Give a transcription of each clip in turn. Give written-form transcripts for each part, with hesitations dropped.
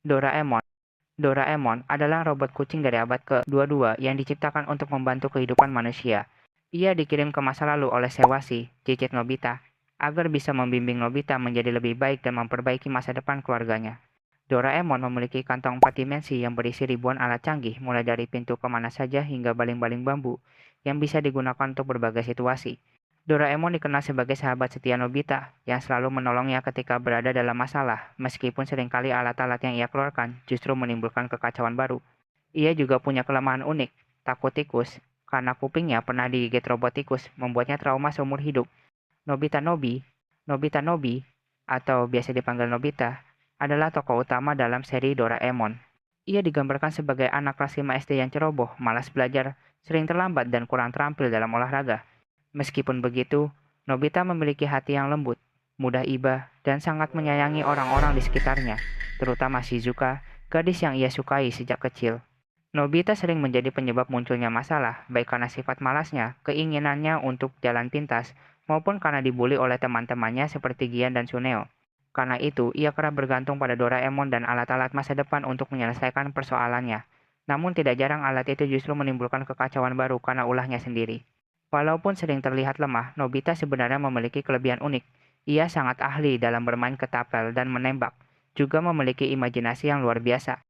Doraemon. Doraemon adalah robot kucing dari abad ke-22 yang diciptakan untuk membantu kehidupan manusia. Ia dikirim ke masa lalu oleh Sewashi, cicit Nobita, agar bisa membimbing Nobita menjadi lebih baik dan memperbaiki masa depan keluarganya. Doraemon memiliki kantong 4 dimensi yang berisi ribuan alat canggih, mulai dari pintu kemana saja hingga baling-baling bambu, yang bisa digunakan untuk berbagai situasi. Doraemon dikenal sebagai sahabat setia Nobita, yang selalu menolongnya ketika berada dalam masalah, meskipun seringkali alat-alat yang ia keluarkan justru menimbulkan kekacauan baru. Ia juga punya kelemahan unik, takut tikus, karena kupingnya pernah digigit robot tikus, membuatnya trauma seumur hidup. Nobita Nobi, Nobita Nobi, atau biasa dipanggil Nobita, adalah tokoh utama dalam seri Doraemon. Ia digambarkan sebagai anak kelas 5 SD yang ceroboh, malas belajar, sering terlambat dan kurang terampil dalam olahraga. Meskipun begitu, Nobita memiliki hati yang lembut, mudah iba, dan sangat menyayangi orang-orang di sekitarnya, terutama Shizuka, gadis yang ia sukai sejak kecil. Nobita sering menjadi penyebab munculnya masalah, baik karena sifat malasnya, keinginannya untuk jalan pintas, maupun karena dibully oleh teman-temannya seperti Gian dan Suneo. Karena itu, ia kerap bergantung pada Doraemon dan alat-alat masa depan untuk menyelesaikan persoalannya. Namun tidak jarang alat itu justru menimbulkan kekacauan baru karena ulahnya sendiri. Walaupun sering terlihat lemah, Nobita sebenarnya memiliki kelebihan unik. Ia sangat ahli dalam bermain ketapel dan menembak, juga memiliki imajinasi yang luar biasa.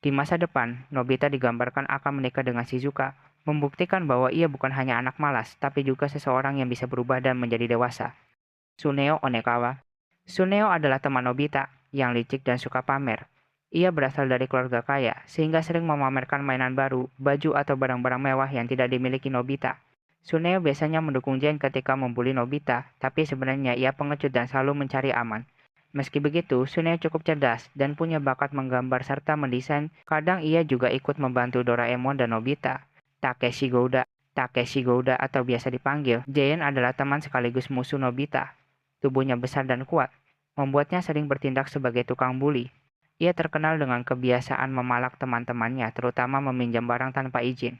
Di masa depan, Nobita digambarkan akan menikah dengan Shizuka, membuktikan bahwa ia bukan hanya anak malas, tapi juga seseorang yang bisa berubah dan menjadi dewasa. Suneo Onekawa. Suneo adalah teman Nobita yang licik dan suka pamer. Ia berasal dari keluarga kaya, sehingga sering memamerkan mainan baru, baju atau barang-barang mewah yang tidak dimiliki Nobita. Suneo biasanya mendukung Jen ketika membuli Nobita, tapi sebenarnya ia pengecut dan selalu mencari aman. Meski begitu, Suneo cukup cerdas dan punya bakat menggambar serta mendesain. Kadang ia juga ikut membantu Doraemon dan Nobita. Takeshi Gouda. Takeshi Gouda atau biasa dipanggil Giant adalah teman sekaligus musuh Nobita. Tubuhnya besar dan kuat, membuatnya sering bertindak sebagai tukang buli. Ia terkenal dengan kebiasaan memalak teman-temannya, terutama meminjam barang tanpa izin.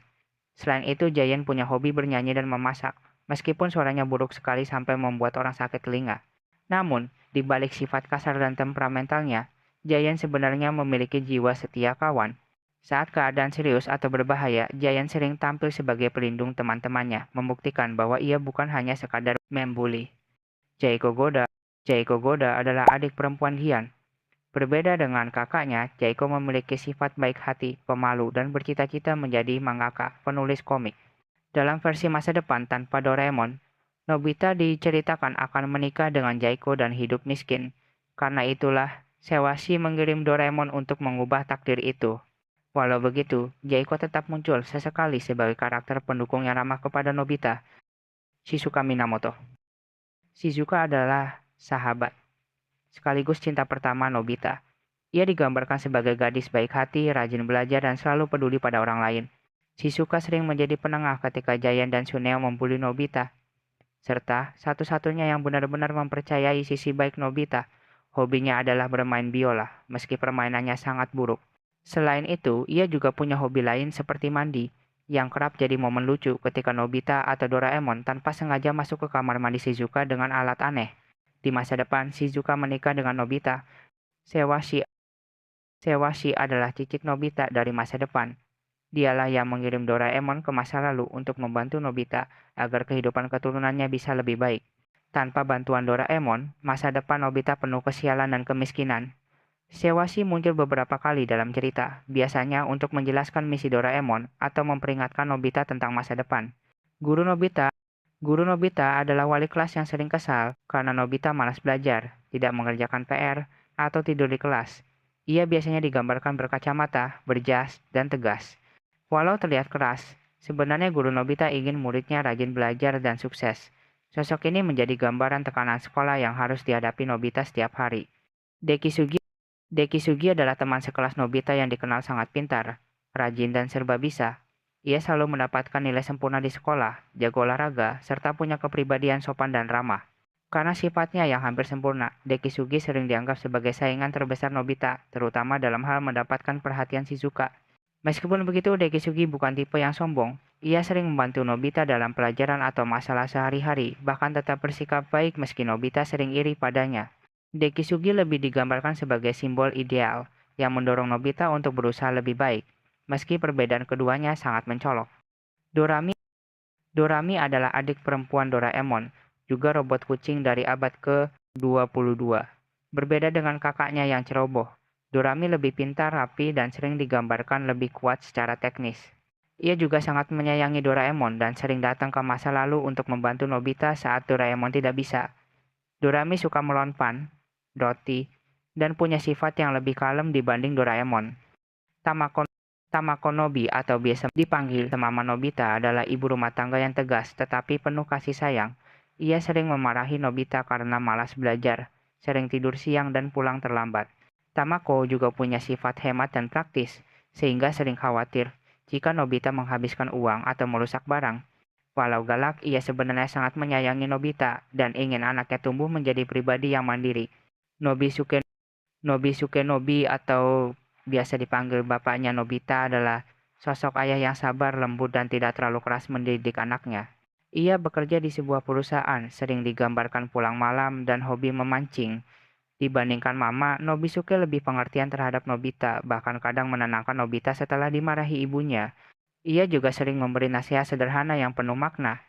Selain itu, Giant punya hobi bernyanyi dan memasak, meskipun suaranya buruk sekali sampai membuat orang sakit telinga. Namun, di balik sifat kasar dan temperamentalnya, Giant sebenarnya memiliki jiwa setia kawan. Saat keadaan serius atau berbahaya, Giant sering tampil sebagai pelindung teman-temannya, membuktikan bahwa ia bukan hanya sekadar membuli. Jaiko Goda. Jaiko Goda adalah adik perempuan Gian. Berbeda dengan kakaknya, Jaiko memiliki sifat baik hati, pemalu, dan bercita-cita menjadi mangaka, penulis komik. Dalam versi masa depan tanpa Doraemon, Nobita diceritakan akan menikah dengan Jaiko dan hidup miskin. Karena itulah, Sewashi mengirim Doraemon untuk mengubah takdir itu. Walau begitu, Jaiko tetap muncul sesekali sebagai karakter pendukung yang ramah kepada Nobita. Shizuka Minamoto. Shizuka adalah sahabat, sekaligus cinta pertama Nobita. Ia digambarkan sebagai gadis baik hati, rajin belajar, dan selalu peduli pada orang lain. Shizuka sering menjadi penengah ketika Giant dan Suneo membuli Nobita, serta satu-satunya yang benar-benar mempercayai sisi baik Nobita. Hobinya adalah bermain biola, meski permainannya sangat buruk. Selain itu, ia juga punya hobi lain seperti mandi, yang kerap jadi momen lucu ketika Nobita atau Doraemon tanpa sengaja masuk ke kamar mandi Shizuka dengan alat aneh. Di masa depan, Shizuka menikah dengan Nobita. Sewashi Sewashi adalah cicit Nobita dari masa depan. Dialah yang mengirim Doraemon ke masa lalu untuk membantu Nobita agar kehidupan keturunannya bisa lebih baik. Tanpa bantuan Doraemon, masa depan Nobita penuh kesialan dan kemiskinan. Sewashi muncul beberapa kali dalam cerita, biasanya untuk menjelaskan misi Doraemon atau memperingatkan Nobita tentang masa depan. Guru Nobita Guru Nobita adalah wali kelas yang sering kesal karena Nobita malas belajar, tidak mengerjakan PR, atau tidur di kelas. Ia biasanya digambarkan berkacamata, berjas, dan tegas. Walau terlihat keras, sebenarnya guru Nobita ingin muridnya rajin belajar dan sukses. Sosok ini menjadi gambaran tekanan sekolah yang harus dihadapi Nobita setiap hari. Deki Sugi adalah teman sekelas Nobita yang dikenal sangat pintar, rajin, dan serba bisa. Ia selalu mendapatkan nilai sempurna di sekolah, jago olahraga, serta punya kepribadian sopan dan ramah. Karena sifatnya yang hampir sempurna, Deki Sugi sering dianggap sebagai saingan terbesar Nobita, terutama dalam hal mendapatkan perhatian Shizuka. Meskipun begitu, Deki Sugi bukan tipe yang sombong. Ia sering membantu Nobita dalam pelajaran atau masalah sehari-hari, bahkan tetap bersikap baik meski Nobita sering iri padanya. Deki Sugi lebih digambarkan sebagai simbol ideal, yang mendorong Nobita untuk berusaha lebih baik, meski perbedaan keduanya sangat mencolok. Dorami Dorami adalah adik perempuan Doraemon, juga robot kucing dari abad ke-22. Berbeda dengan kakaknya yang ceroboh, Dorami lebih pintar, rapi, dan sering digambarkan lebih kuat secara teknis. Ia juga sangat menyayangi Doraemon dan sering datang ke masa lalu untuk membantu Nobita saat Doraemon tidak bisa. Dorami suka melonpan, roti, dan punya sifat yang lebih kalem dibanding Doraemon. Tamako, Tamako Nobi atau biasa dipanggil Mama Nobita adalah ibu rumah tangga yang tegas tetapi penuh kasih sayang. Ia sering memarahi Nobita karena malas belajar, sering tidur siang dan pulang terlambat. Tamako juga punya sifat hemat dan praktis, sehingga sering khawatir jika Nobita menghabiskan uang atau merusak barang. Walau galak, ia sebenarnya sangat menyayangi Nobita dan ingin anaknya tumbuh menjadi pribadi yang mandiri. Nobisuke Nobisuke Nobi atau biasa dipanggil bapaknya Nobita adalah sosok ayah yang sabar, lembut, dan tidak terlalu keras mendidik anaknya. Ia bekerja di sebuah perusahaan, sering digambarkan pulang malam dan hobi memancing. Dibandingkan Mama, Nobisuke lebih pengertian terhadap Nobita, bahkan kadang menenangkan Nobita setelah dimarahi ibunya. Ia juga sering memberi nasihat sederhana yang penuh makna,